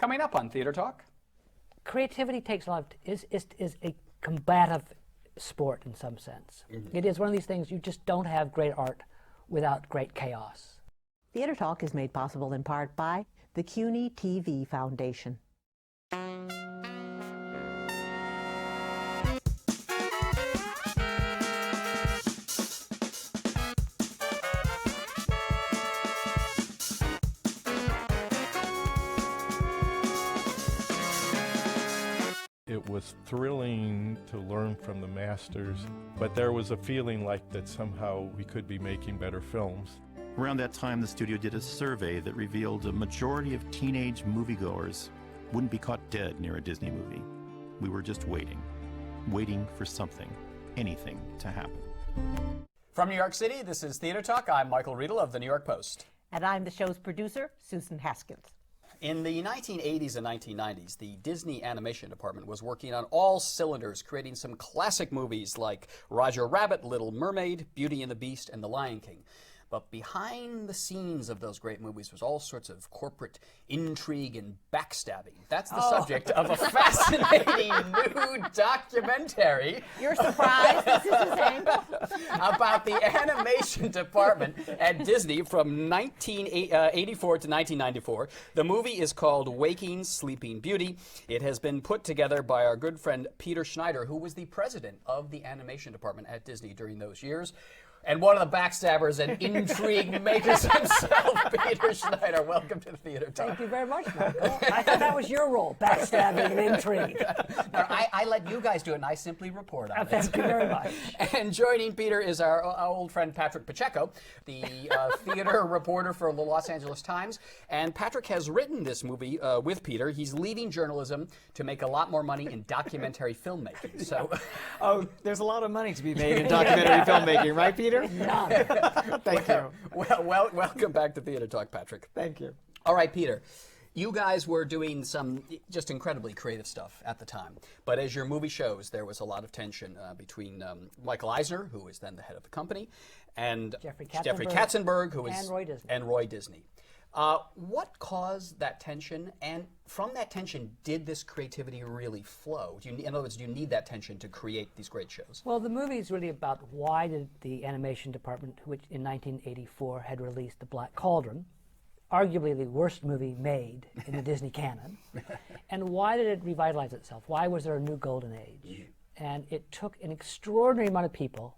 Coming up on Theater Talk. Creativity takes a lot of, is a combative sport in some sense. It is one of these things, you just don't have great art without great chaos. Theater Talk is made possible in part by the CUNY TV Foundation. It was thrilling to learn from the masters, but there was a feeling like that somehow we could be making better films. Around that time, the studio did a survey that revealed a majority of teenage moviegoers wouldn't be caught dead near a Disney movie. We were just waiting for something, anything to happen. From New York City, this is Theater Talk. I'm Michael Riedel of the New York Post. And I'm the show's producer, Susan Haskins. In the 1980s and 1990s, the Disney Animation Department was working on all cylinders, creating some classic movies like Roger Rabbit, Little Mermaid, Beauty and the Beast, and The Lion King. But behind the scenes of those great movies was all sorts of corporate intrigue and backstabbing. That's the subject of a fascinating new documentary. You're surprised this is his angle? About the animation department at Disney from 1984 to 1994. The movie is called Waking Sleeping Beauty. It has been put together by our good friend Peter Schneider, who was the president of the animation department at Disney during those years. And one of the backstabbers and intrigue makers himself, Peter Schneider. Welcome to the Theater Talk. Thank you very much, Michael. I thought that was your role, backstabbing and intrigue. No, I let you guys do it, and I simply report on it. Thank you very much. And joining Peter is our old friend Patrick Pacheco, the theater reporter for the Los Angeles Times. And Patrick has written this movie with Peter. He's leaving journalism to make a lot more money in documentary filmmaking. So, oh, there's a lot of money to be made in documentary filmmaking, right, Peter? None. Thank you. Well, welcome back to Theater Talk, Patrick. Thank you. All right, Peter. You guys were doing some just incredibly creative stuff at the time. But as your movie shows, there was a lot of tension between Michael Eisner, who was then the head of the company, and Jeffrey Katzenberg, who was and Roy Disney. What caused that tension, and from that tension, did this creativity really flow? In other words, do you need that tension to create these great shows? Well, the movie is really about why did the animation department, which in 1984 had released The Black Cauldron, arguably the worst movie made in the Disney canon, and why did it revitalize itself? Why was there a new golden age? And it took an extraordinary amount of people,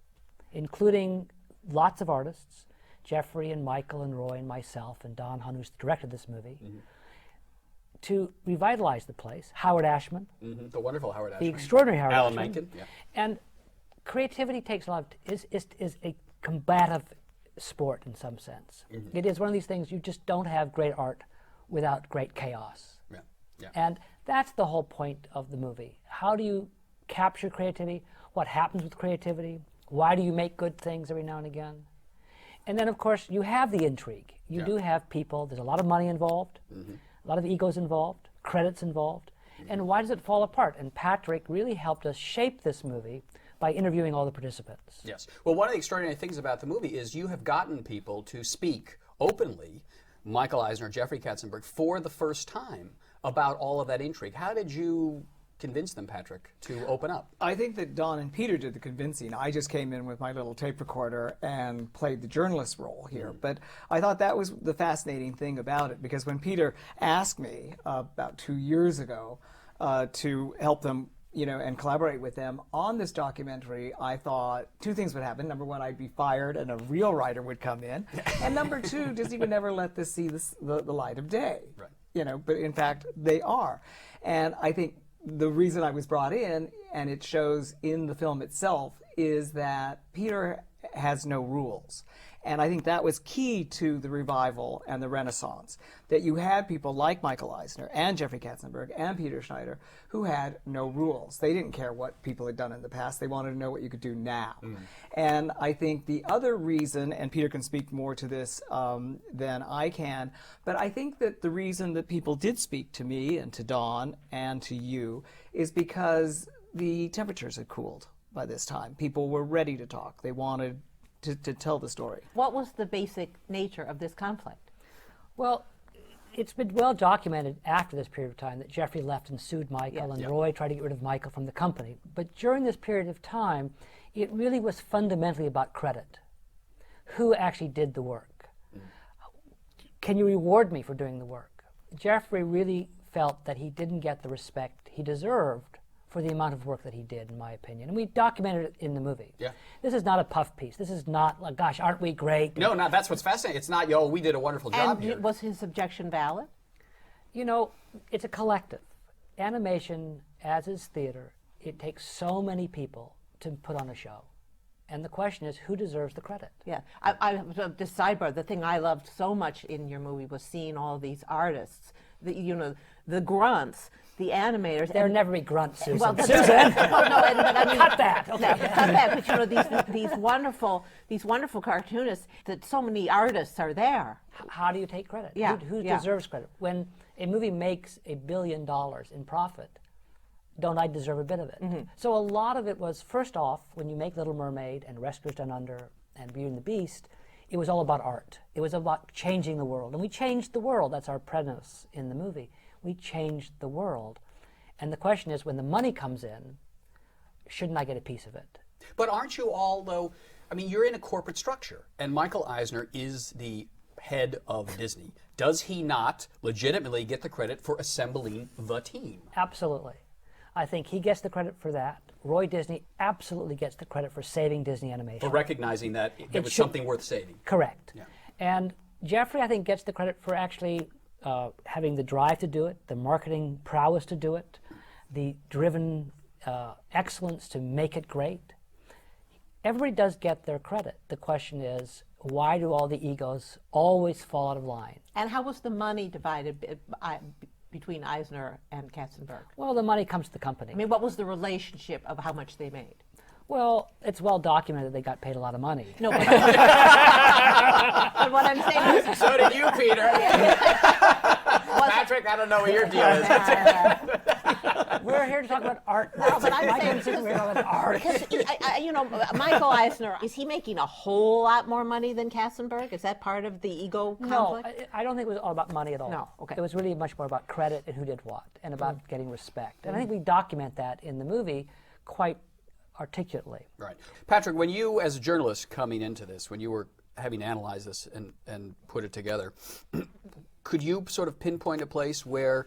including lots of artists, Jeffrey and Michael and Roy and myself and Don Hunt, who's directed this movie, to revitalize the place. Howard Ashman. The wonderful Howard Ashman. The extraordinary Howard Alan Ashman. Menken. Yeah. And creativity takes a lot of, is a combative sport in some sense. It is one of these things, you just don't have great art without great chaos. Yeah. Yeah. And that's the whole point of the movie. How do you capture creativity? What happens with creativity? Why do you make good things every now and again? And then, of course, you have the intrigue. You do have people, there's a lot of money involved, a lot of egos involved, credits involved. And why does it fall apart? And Patrick really helped us shape this movie by interviewing all the participants. Yes. Well, one of the extraordinary things about the movie is you have gotten people to speak openly, Michael Eisner, Jeffrey Katzenberg, for the first time about all of that intrigue. How did you convince them, Patrick, to open up? I think that Don and Peter did the convincing. I just came in with my little tape recorder and played the journalist role here. But I thought that was the fascinating thing about it, because when Peter asked me about 2 years ago to help them, and collaborate with them on this documentary, I thought two things would happen. Number one, I'd be fired and a real writer would come in. And number two, Disney would never let this see the light of day. Right. But in fact, they are. And I think the reason I was brought in, and it shows in the film itself, is that Peter has no rules. And I think that was key to the revival and the Renaissance, that you had people like Michael Eisner and Jeffrey Katzenberg and Peter Schneider who had no rules. They didn't care what people had done in the past. They wanted to know what you could do now. And I think the other reason, and Peter can speak more to this than I can, but I think that the reason that people did speak to me and to Dawn and to you is because the temperatures had cooled by this time. People were ready to talk. They wanted to tell the story. What was the basic nature of this conflict? Well, It's been well documented after this period of time that Jeffrey left and sued Michael, and Roy tried to get rid of Michael from the company. But during this period of time, it really was fundamentally about credit. Who actually did the work? Can you reward me for doing the work? Jeffrey really felt that he didn't get the respect he deserved for the amount of work that he did, in my opinion. And we documented it in the movie. Yeah. This is not a puff piece. This is not like, gosh, aren't we great? No, that's what's fascinating. It's not, yo, we did a wonderful job here. And was his objection valid? You know, it's a collective. Animation, as is theater, it takes so many people to put on a show. And the question is, who deserves the credit? Yeah, this sidebar, the thing I loved so much in your movie was seeing all these artists, the grunts, the animators. There never be grunts, Susan. Well, Susan! But I mean, cut that! Okay. No, cut that, but these wonderful cartoonists, that so many artists are there. How do you take credit? Yeah, Who deserves credit? When a movie makes $1 billion in profit, don't I deserve a bit of it? So a lot of it was, first off, when you make Little Mermaid and Rescuers Down Under and Beauty and the Beast, it was all about art. It was about changing the world. And we changed the world. That's our premise in the movie. We changed the world. And the question is, when the money comes in, shouldn't I get a piece of it? But aren't you all, though, I mean, you're in a corporate structure, and Michael Eisner is the head of Disney. Does he not legitimately get the credit for assembling the team? Absolutely. I think he gets the credit for that. Roy Disney absolutely gets the credit for saving Disney Animation. For recognizing that it was something worth saving. Correct. Yeah. And Jeffrey, I think, gets the credit for actually having the drive to do it, the marketing prowess to do it, the driven excellence to make it great. Everybody does get their credit. The question is, why do all the egos always fall out of line? And how was the money divided between Eisner and Katzenberg? Well, the money comes to the company. I mean, what was the relationship of how much they made? Well, it's well documented they got paid a lot of money. No, but, but what I'm saying is... So did you, Peter. Patrick, I don't know what your deal is. We're here to talk about art. No, but I'm saying we're talking about art. Because, Michael Eisner, is he making a whole lot more money than Katzenberg? Is that part of the ego conflict? No, I don't think it was all about money at all. No, okay. It was really much more about credit and who did what, and about getting respect. And I think we document that in the movie quite articulately. Right. Patrick, when you, as a journalist coming into this, when you were having to analyze this and put it together, could you sort of pinpoint a place where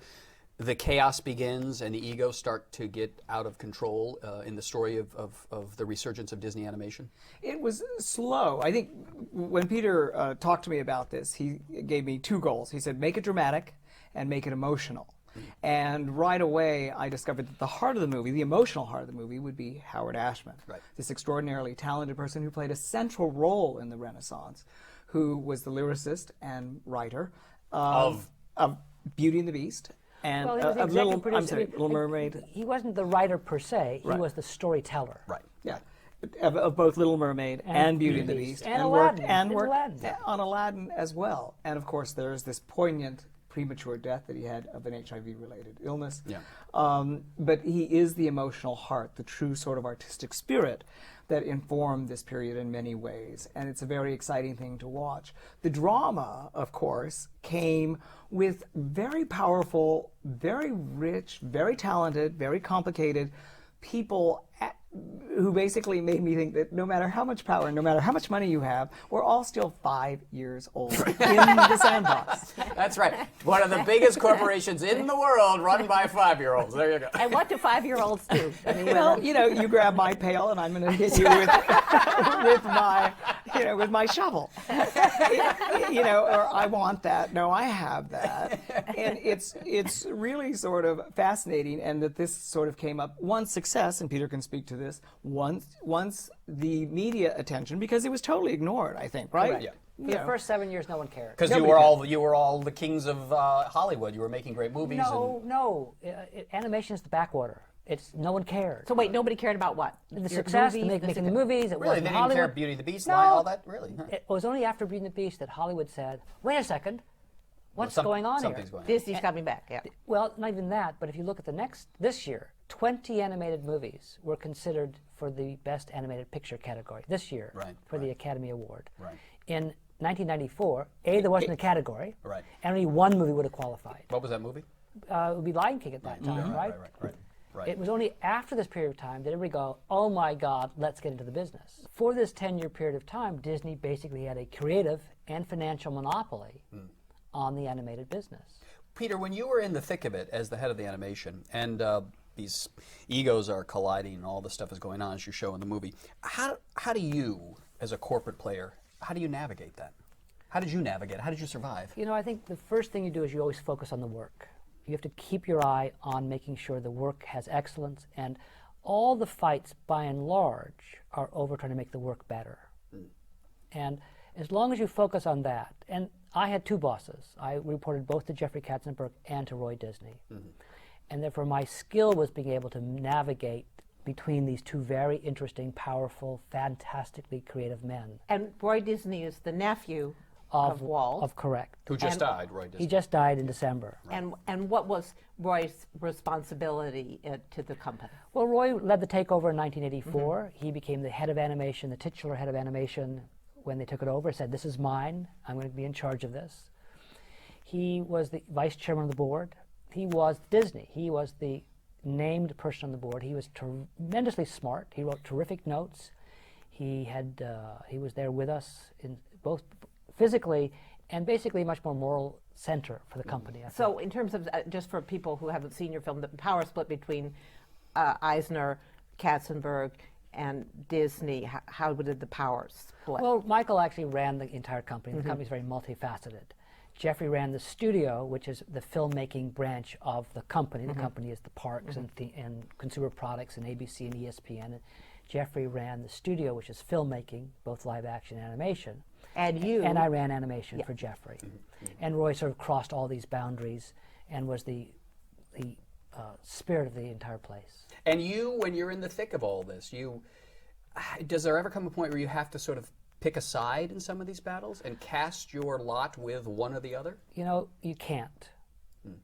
the chaos begins and the egos start to get out of control in the story of the resurgence of Disney animation? It was slow. I think when Peter talked to me about this, he gave me two goals. He said, make it dramatic and make it emotional. And right away, I discovered that the heart of the movie, the emotional heart of the movie, would be Howard Ashman, this extraordinarily talented person who played a central role in the Renaissance, who was the lyricist and writer of Beauty and the Beast and Little Mermaid. He wasn't the writer per se. He was the storyteller. Right. Yeah. Of both Little Mermaid and Beauty and the Beast. And Aladdin. worked on Aladdin as well. And of course, there's this poignant premature death that he had of an HIV-related illness. Yeah. But he is the emotional heart, the true sort of artistic spirit that informed this period in many ways. And it's a very exciting thing to watch. The drama, of course, came with very powerful, very rich, very talented, very complicated people who basically made me think that no matter how much power, no matter how much money you have, we're all still 5 years old in the sandbox. That's right. One of the biggest corporations in the world run by 5-year-olds. There you go. And what do 5-year-olds do? I mean, well, you grab my pail and I'm going to hit you with my shovel. Or I want that. No, I have that. And it's really sort of fascinating, and that this sort of came up. One success, and Peter can speak to this, once the media attention, because it was totally ignored, I think, right? Correct. Yeah. For the first 7 years, no one cared. Because you were all the kings of Hollywood. You were making great movies. No. Animation is the backwater. No one cared. So wait, nobody cared about what? The success, making the movies. It really, they didn't care. Beauty and the Beast, all that, really. Huh? It was only after Beauty and the Beast that Hollywood said, "Wait a second, what's going on here?" Disney's coming back. Yeah. Well, not even that. But if you look at this year, 20 animated movies were considered for the Best Animated Picture category this year for the Academy Award. Right. In 1994, there wasn't a category, Right. and only one movie would have qualified. What was that movie? It would be Lion King at that time, right? Right. It was only after this period of time that everybody go, oh my God, let's get into the business. For this 10-year period of time, Disney basically had a creative and financial monopoly on the animated business. Peter, when you were in the thick of it as the head of the animation, and these egos are colliding and all this stuff is going on as you show in the movie, how do you, as a corporate player, how do you navigate that? How did you navigate it? How did you survive? You know, I think the first thing you do is you always focus on the work. You have to keep your eye on making sure the work has excellence, and all the fights, by and large, are over trying to make the work better. And as long as you focus on that, and I had two bosses. I reported both to Jeffrey Katzenberg and to Roy Disney. And therefore my skill was being able to navigate between these two very interesting, powerful, fantastically creative men. And Roy Disney is the nephew of Walt. Correct. Who just died, Roy Disney? He just died in December. And what was Roy's responsibility to the company? Well, Roy led the takeover in 1984. He became the head of animation, the titular head of animation when they took it over. He said, this is mine. I'm going to be in charge of this. He was the vice chairman of the board. He was Disney. He was the named person on the board. He was tremendously smart. He wrote terrific notes. He was there with us in both physically and basically much more moral center for the company. So in terms of, just for people who haven't seen your film, the power split between Eisner, Katzenberg, and Disney, how did the power split? Well, Michael actually ran the entire company. The company's very multifaceted. Jeffrey ran the studio, which is the filmmaking branch of the company. The company is the parks and consumer products and ABC and ESPN. And Jeffrey ran the studio, which is filmmaking, both live action and animation. And you? And I ran animation for Jeffrey. And Roy sort of crossed all these boundaries and was the spirit of the entire place. And you, when you're in the thick of all this, does there ever come a point where you have to sort of pick a side in some of these battles and cast your lot with one or the other? You know, you can't.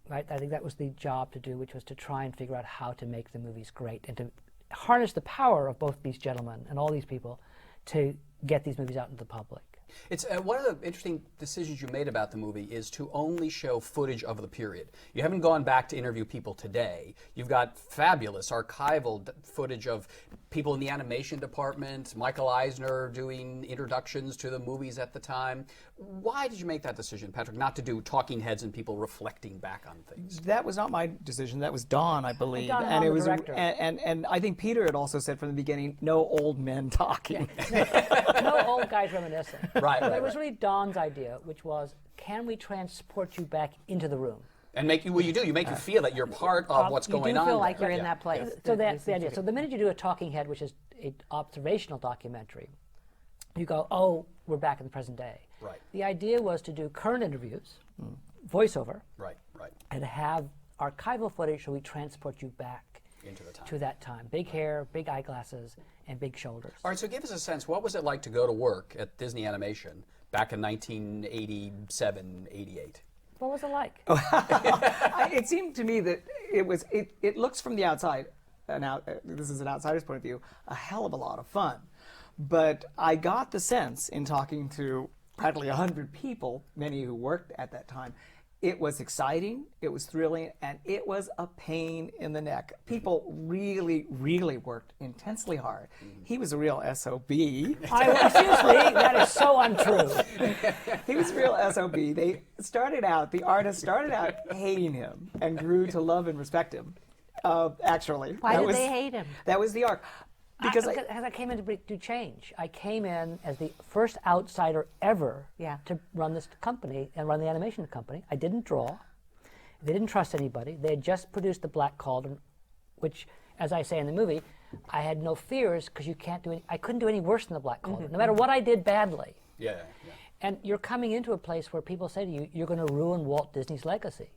Right? I think that was the job to do, which was to try and figure out how to make the movies great and to harness the power of both these gentlemen and all these people to get these movies out into the public. It's one of the interesting decisions you made about the movie is to only show footage of the period. You haven't gone back to interview people today. You've got fabulous archival footage of people in the animation department, Michael Eisner doing introductions to the movies at the time. Why did you make that decision, Patrick, not to do talking heads and people reflecting back on things? That was not my decision. That was Don, I believe. Don, and it was the director. and I think Peter had also said from the beginning, no old men talking. No old guys reminiscing. Right, But right, it was right. really Don's idea, which was, can we transport you back into the room? And make you, well, you do. You make you feel that you're part of what's going You on. do feel like there. you're in that place. So that's the idea. So the minute you do a talking head, which is an observational documentary, you go, oh, we're back in the present day. Right. The idea was to do current interviews, voiceover, Right. and have archival footage so we transport you back Into the time. to that time. Big hair, big eyeglasses, and big shoulders. All right, so give us a sense. What was it like to go to work at Disney Animation back in 1987, 88? What was it like? It seemed to me that it looks from the outside, this is an outsider's point of view, a hell of a lot of fun. But I got the sense in talking to practically 100 people, many who worked at that time, it was exciting, it was thrilling, and it was a pain in the neck. People really, really worked intensely hard. He was a real SOB. Seriously, that is so untrue. He was a real SOB. The artists started out hating him and grew to love and respect him, actually. Why did they hate him? That was the arc. Because I came in to do change. I came in as the first outsider ever to run this company and run the animation company. I didn't draw. They didn't trust anybody. They had just produced The Black Cauldron, which, as I say in the movie, I had no fears because I couldn't do any worse than The Black Cauldron, no matter what I did badly. Yeah. And you're coming into a place where people say to you, you're going to ruin Walt Disney's legacy.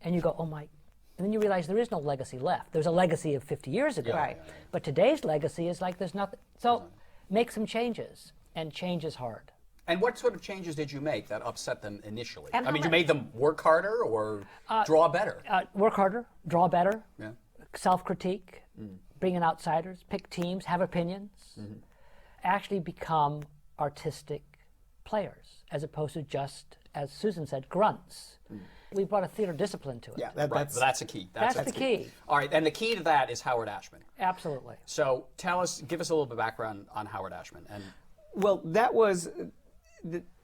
And you go, oh my. And then you realize there is no legacy left. There's a legacy of 50 years ago. Right. But today's legacy is like there's nothing. So make some changes. And change is hard. And what sort of changes did you make that upset them initially? And I mean, you made them work harder or draw better? Work harder, draw better, Yeah. self-critique, bring in outsiders, pick teams, have opinions, actually become artistic players, as opposed to just, as Susan said, grunts. We brought a theater discipline to it. Yeah, That's the key. That's the key. All right, and the key to that is Howard Ashman. Absolutely. So give us a little bit of background on Howard Ashman. And well, that was.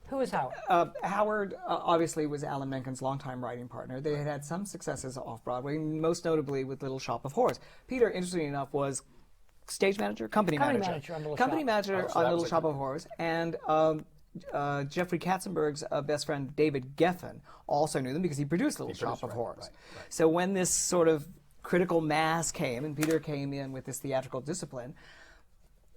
Who is Howard? Howard obviously was Alan Menken's longtime writing partner. They had had some successes off-Broadway, most notably with Little Shop of Horrors. Peter, interestingly enough, was stage manager, company manager on Little company Shop. manager so on that Little was Shop of Horrors, and Jeffrey Katzenberg's best friend David Geffen also knew them because he produced Little Shop of Horrors. Right. So when this sort of critical mass came, and Peter came in with this theatrical discipline,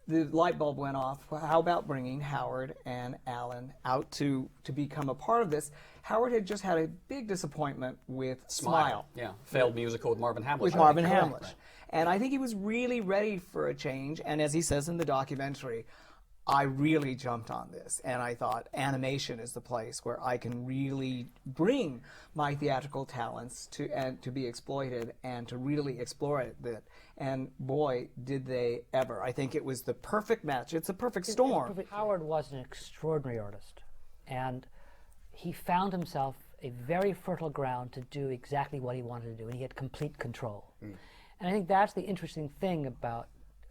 the light bulb went off. Well, how about bringing Howard and Alan out to become a part of this? Howard had just had a big disappointment with Smile. Yeah, failed musical with Marvin Hamlish. With Marvin Hamlish. And I think he was really ready for a change. And as he says in the documentary, I really jumped on this. And I thought animation is the place where I can really bring my theatrical talents to be exploited and to really explore it. And boy, did they ever. I think it was the perfect match. It's a perfect storm. Howard was an extraordinary artist, and he found himself a very fertile ground to do exactly what he wanted to do, and he had complete control. And I think that's the interesting thing about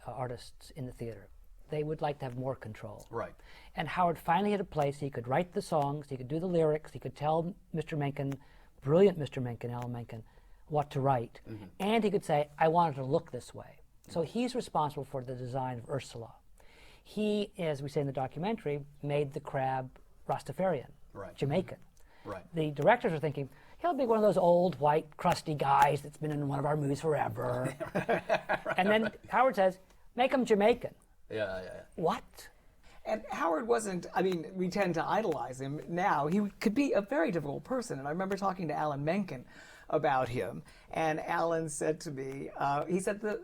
artists in the theater. They would like to have more control. Right. And Howard finally had a place. He could write the songs, he could do the lyrics, he could tell Mr. Menken, brilliant Mr. Menken, Alan Menken, what to write. And he could say, I want it to look this way. So he's responsible for the design of Ursula. He, as we say in the documentary, made the crab Rastafarian, Jamaican. Right. The directors are thinking, he'll be one of those old, white, crusty guys that's been in one of our movies forever. And then Howard says, make him Jamaican. Yeah. What? And Howard wasn't, I mean, we tend to idolize him now. He could be a very difficult person. And I remember talking to Alan Menken about him. And Alan said to me, he said that,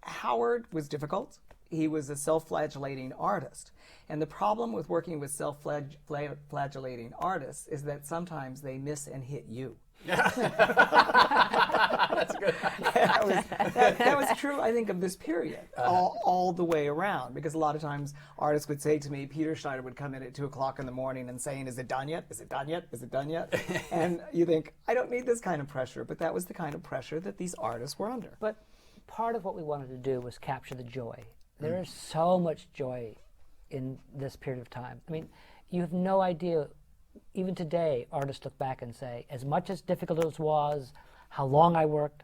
Howard was difficult. He was a self-flagellating artist. And the problem with working with self-flagellating artists is that sometimes they miss and hit you. That's good. that was true, I think, of this period, all the way around. Because a lot of times artists would say to me, Peter Schneider would come in at 2 o'clock in the morning and saying, is it done yet? Is it done yet? Is it done yet? And you think, I don't need this kind of pressure. But that was the kind of pressure that these artists were under. But part of what we wanted to do was capture the joy. There is so much joy in this period of time. I mean, you have no idea. Even today, artists look back and say, as much as difficult as it was, how long I worked,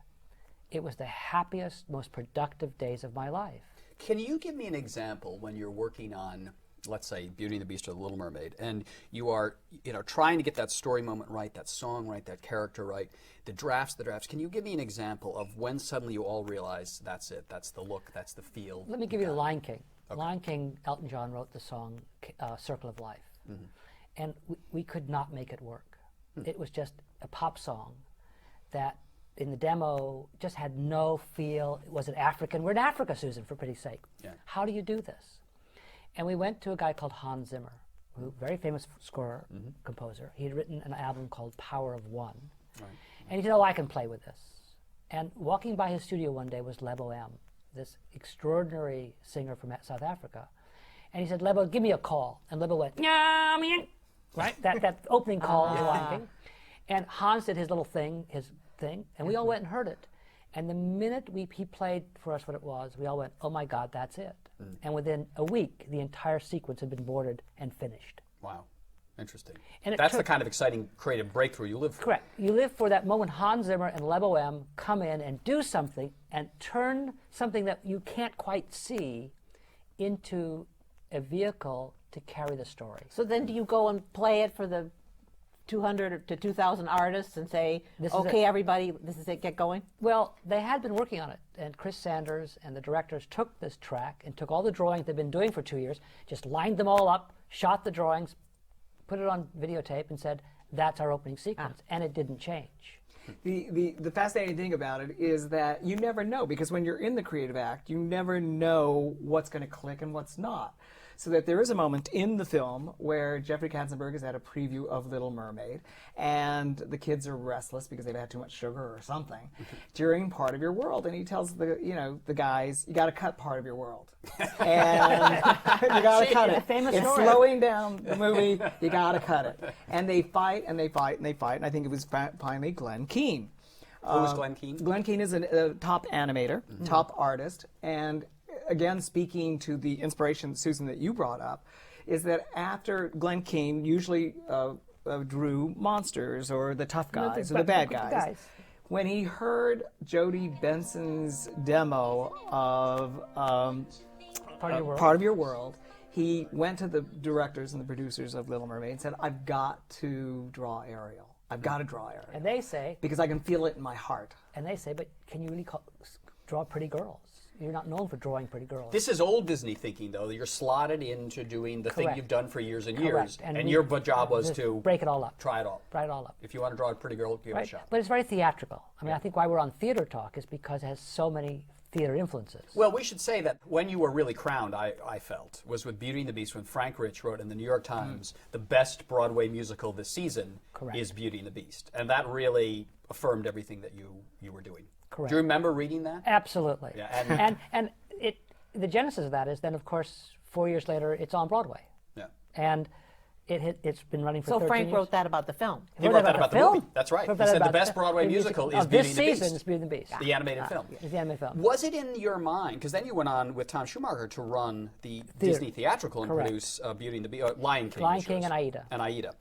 it was the happiest, most productive days of my life. Can you give me an example when you're working on, let's say, Beauty and the Beast or The Little Mermaid, and you are, trying to get that story moment right, that song right, that character right, the drafts. Can you give me an example of when suddenly you all realize that's it, that's the look, that's the feel? Let me give you The Lion King. Okay. Lion King, Elton John wrote the song Circle of Life. And we could not make it work. It was just a pop song that in the demo just had no feel. Was it African? We're in Africa, Susan, for pity's sake. Yeah. How do you do this? And we went to a guy called Hans Zimmer, who very famous scorer, composer. He had written an album called Power of One. Right. And he said, I can play with this. And walking by his studio one day was Lebo M, this extraordinary singer from South Africa. And he said, Lebo, give me a call. And Lebo went, right? That opening call of The Lion King. And Hans did his little thing, and we all went and heard it. And the minute he played for us what it was, we all went, oh my God, that's it. And within a week, the entire sequence had been boarded and finished. Wow. Interesting. And that's the kind of exciting creative breakthrough you live for. Correct. You live for that moment Hans Zimmer and Lebo M come in and do something and turn something that you can't quite see into a vehicle to carry the story. So then do you go and play it for the 200 to 2,000 artists and say, okay, everybody, this is it, get going? Well, they had been working on it, and Chris Sanders and the directors took this track and took all the drawings they've been doing for 2 years, just lined them all up, shot the drawings, put it on videotape, and said, that's our opening sequence, and it didn't change. The fascinating thing about it is that you never know, because when you're in the creative act, you never know what's going to click and what's not. So that there is a moment in the film where Jeffrey Katzenberg is at a preview of Little Mermaid, and the kids are restless because they've had too much sugar or something during part of your world, and he tells the guys, you got to cut part of your world, and you got to cut it. It's slowing down the movie. You got to cut it, and they fight and they fight and they fight, and I think it was finally Glenn Keane. Who was Glenn Keane? Glenn Keane is a top animator, top artist, and again, speaking to the inspiration, Susan, that you brought up, is that after Glenn Keane usually drew monsters or the tough guys or the bad guys. When he heard Jodie Benson's demo of Part of Your World, he went to the directors and the producers of Little Mermaid and said, I've got to draw Ariel. I've got to draw Ariel. And they say... Because I can feel it in my heart. And they say, but can you really draw pretty girls? You're not known for drawing pretty girls. This is old Disney thinking, though. You're slotted into doing the thing you've done for years and years. And your job was to... break it all up. Try it all. Try it all up. If you want to draw a pretty girl, give it a shot. But it's very theatrical. I mean, I think why we're on Theater Talk is because it has so many theater influences. Well, we should say that when you were really crowned, I felt, was with Beauty and the Beast, when Frank Rich wrote in the New York Times, the best Broadway musical this season is Beauty and the Beast. And that really affirmed everything that you were doing. Correct. Do you remember reading that? Absolutely. Yeah, and the genesis of that is then, of course, 4 years later, it's on Broadway. Yeah. And it's been running for 13 years. So Frank wrote that about the film. He wrote that about the movie. That's right. He said the best Broadway musical is Beauty and the Beast. This season is Beauty and the Beast. The animated film. It's the animated film. Was it in your mind, because then you went on with Tom Schumacher to run the Disney theatrical and produce Beauty and the Beast, Lion King. Lion King and Aida. And Aida.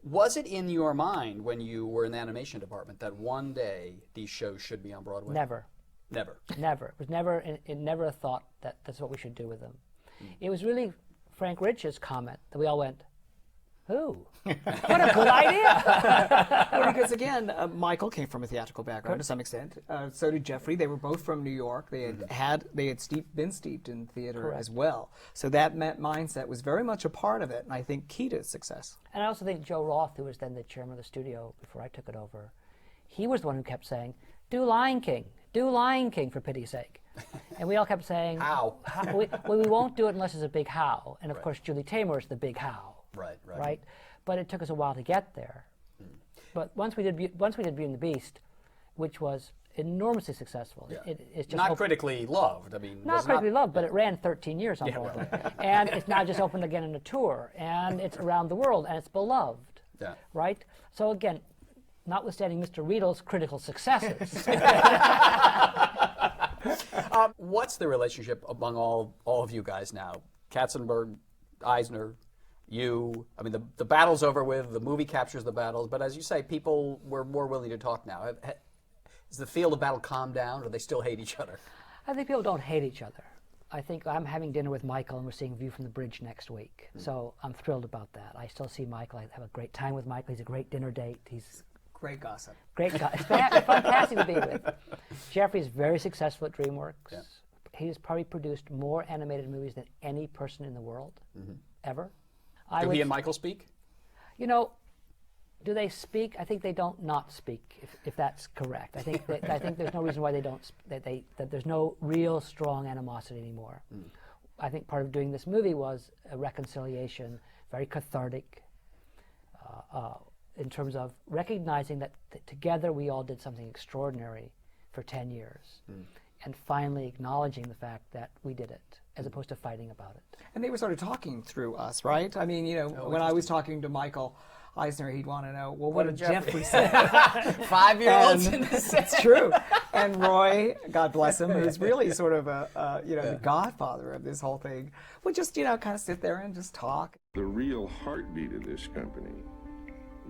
Was it in your mind when you were in the animation department that one day these shows should be on Broadway? Never. Never. Never. It was never a thought that that's what we should do with them. It was really Frank Rich's comment that we all went, "Ooh, what a good idea!" Well, because again, Michael came from a theatrical background to some extent. So did Jeffrey. They were both from New York. They had been steeped in theater as well. So that mindset was very much a part of it, and I think key to success. And I also think Joe Roth, who was then the chairman of the studio before I took it over, he was the one who kept saying, "Do Lion King. Do Lion King, for pity's sake." And we all kept saying, how? we won't do it unless there's a big how. And of course, Julie Taymor is the big how. Right. But it took us a while to get there. But once we did Beauty and the Beast, which was enormously successful. It's just not critically loved. I mean, not critically loved, but it ran 13 years on Broadway. And it's now just opened again in a tour, and it's around the world, and it's beloved. Yeah. Right? So again, notwithstanding Mr. Riedel's critical successes. What's the relationship among all of you guys now? Katzenberg, Eisner, you. I mean, the battle's over with. The movie captures the battles, but as you say, people were more willing to talk now. Has the field of battle calmed down, or do they still hate each other? I think people don't hate each other. I think I'm having dinner with Michael, and we're seeing View from the Bridge next week. So I'm thrilled about that. I still see Michael. I have a great time with Michael. He's a great dinner date. He's great gossip. Great guy. It's fantastic to be with. Jeffrey's very successful at DreamWorks. Yeah. He's probably produced more animated movies than any person in the world, ever. Do he and Michael speak? You know, do they speak? I think they don't not speak, if that's correct. I think there's no reason why they don't. That there's no real strong animosity anymore. I think part of doing this movie was a reconciliation, very cathartic, in terms of recognizing that together we all did something extraordinary for 10 years, and finally acknowledging the fact that we did it, as opposed to fighting about it. And they were sort of talking through us, right? I mean, when I was talking to Michael Eisner, he'd want to know, well, what did Jeffrey say? 5-year-olds in the set. It's true. And Roy, God bless him, who's really sort of the godfather of this whole thing, would just, kind of sit there and just talk. The real heartbeat of this company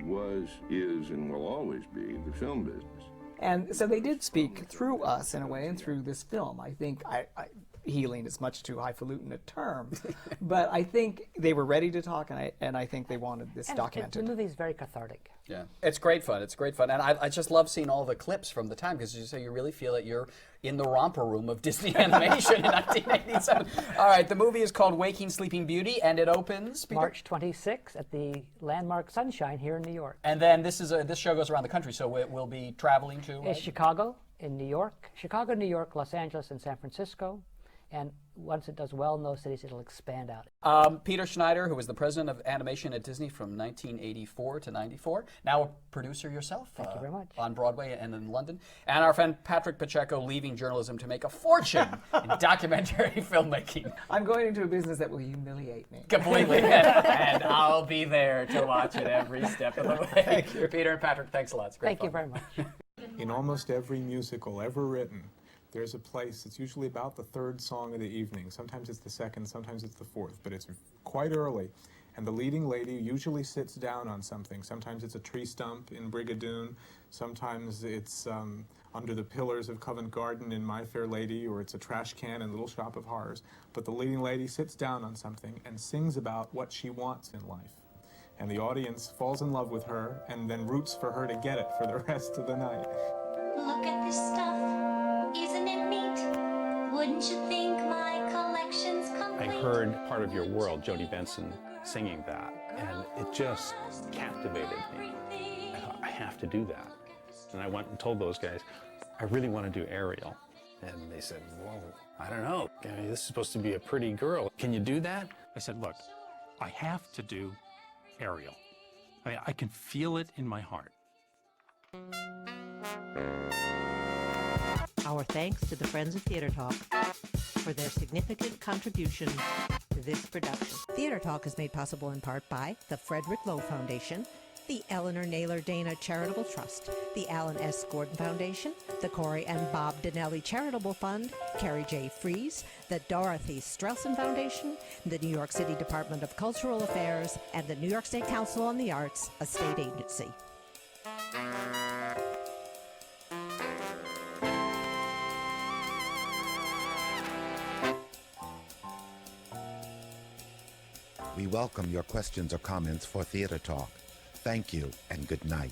was, is, and will always be the film business. And so they did speak through us in a way, and through this film. I think healing is much too highfalutin a term, but I think they were ready to talk, and I think they wanted this documented. The movie is very cathartic. Yeah, it's great fun. It's great fun, and I just love seeing all the clips from the time, because you really feel that you're in the romper room of Disney Animation in 1987. All right, the movie is called Waking Sleeping Beauty, and it opens March 26th at the landmark Sunshine here in New York. And then this show goes around the country, so it will be traveling to. It's Chicago, in New York, Chicago, New York, Los Angeles, and San Francisco. And once it does well in those cities, it'll expand out. Peter Schneider, who was the president of animation at Disney from 1984 to 94, now a producer yourself. Thank you very much. On Broadway and in London. And our friend Patrick Pacheco, leaving journalism to make a fortune in documentary filmmaking. I'm going into a business that will humiliate me. Completely. And I'll be there to watch it every step of the way. Thank you. Peter and Patrick, thanks a lot. It's great Thank fun. you very much. In almost every musical ever written, there's a place, it's usually about the third song of the evening. Sometimes it's the second, sometimes it's the fourth, but it's quite early. And the leading lady usually sits down on something. Sometimes it's a tree stump in Brigadoon, sometimes it's under the pillars of Covent Garden in My Fair Lady, or it's a trash can in Little Shop of Horrors. But the leading lady sits down on something and sings about what she wants in life. And the audience falls in love with her and then roots for her to get it for the rest of the night. Look at this stuff, isn't it neat? Wouldn't you think my collection's complete? I heard Part of Your World, Jodie Benson, singing that, and it just captivated me. I thought, I have to do that. And I went and told those guys, I really want to do Ariel. And they said, well, I don't know. I mean, this is supposed to be a pretty girl. Can you do that? I said, look, I have to do Ariel. I mean, I can feel it in my heart. Our thanks to the Friends of Theater Talk for their significant contribution to this production. Theater Talk is made possible in part by the Frederick Lowe Foundation, the Eleanor Naylor Dana Charitable Trust, the Alan S. Gordon Foundation, the Corey and Bob Donnelly Charitable Fund, Carrie J. Fries, the Dorothy Strelson Foundation, the New York City Department of Cultural Affairs, and the New York State Council on the Arts, a state agency. We welcome your questions or comments for Theater Talk. Thank you and good night.